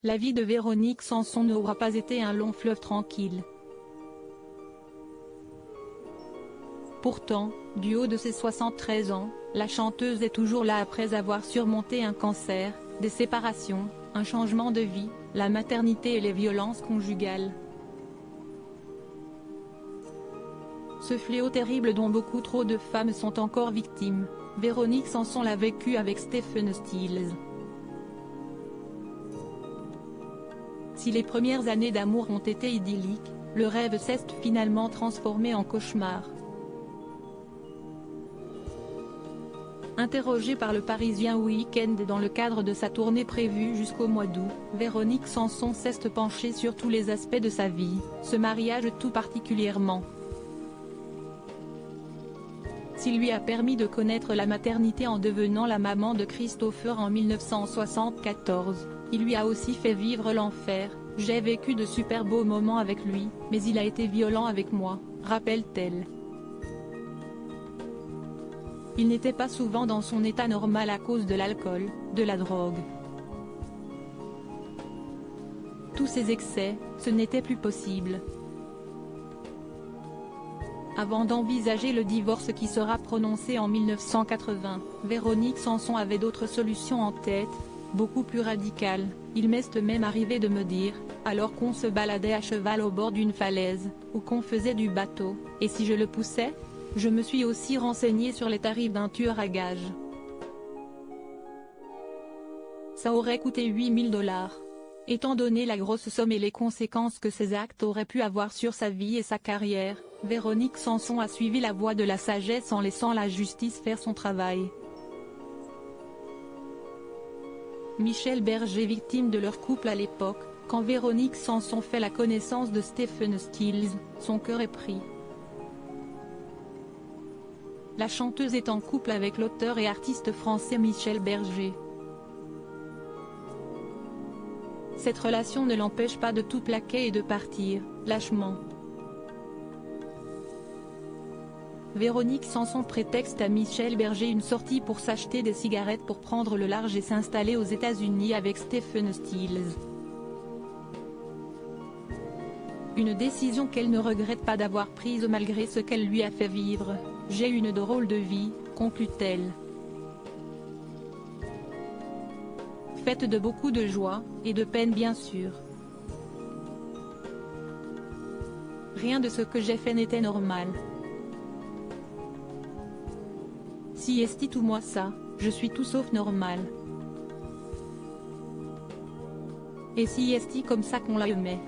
La vie de Véronique Sanson n'aura pas été un long fleuve tranquille. Pourtant, du haut de ses 73 ans, la chanteuse est toujours là après avoir surmonté un cancer, des séparations, un changement de vie, la maternité et les violences conjugales. Ce fléau terrible dont beaucoup trop de femmes sont encore victimes, Véronique Sanson l'a vécu avec Stephen Stills. Si les premières années d'amour ont été idylliques, le rêve s'est finalement transformé en cauchemar. Interrogée par le Parisien Week-end dans le cadre de sa tournée prévue jusqu'au mois d'août, Véronique Sanson s'est penchée sur tous les aspects de sa vie, ce mariage tout particulièrement. S'il lui a permis de connaître la maternité en devenant la maman de Christopher en 1974, il lui a aussi fait vivre l'enfer. J'ai vécu de super beaux moments avec lui, mais il a été violent avec moi, rappelle-t-elle. Il n'était pas souvent dans son état normal à cause de l'alcool, de la drogue. Tous ces excès, ce n'était plus possible. Avant d'envisager le divorce qui sera prononcé en 1980, Véronique Sanson avait d'autres solutions en tête, beaucoup plus radicales. Il m'est même arrivé de me dire, alors qu'on se baladait à cheval au bord d'une falaise, ou qu'on faisait du bateau, et si je le poussais? Je me suis aussi renseignée sur les tarifs d'un tueur à gages. Ça aurait coûté 8 000 $. Étant donné la grosse somme et les conséquences que ces actes auraient pu avoir sur sa vie et sa carrière, Véronique Sanson a suivi la voie de la sagesse en laissant la justice faire son travail. Michel Berger, victime de leur couple à l'époque, quand Véronique Sanson fait la connaissance de Stephen Stills, son cœur est pris. La chanteuse est en couple avec l'auteur et artiste français Michel Berger. Cette relation ne l'empêche pas de tout plaquer et de partir, lâchement. Véronique Sanson prétexte à Michel Berger une sortie pour s'acheter des cigarettes pour prendre le large et s'installer aux États-Unis avec Stephen Stills. Une décision qu'elle ne regrette pas d'avoir prise malgré ce qu'elle lui a fait vivre. J'ai une drôle de vie, conclut-elle. Faite de beaucoup de joie, et de peine bien sûr. Rien de ce que j'ai fait n'était normal. Si esti tout moi ça, je suis tout sauf normal. Et si esti comme ça qu'on la aimait.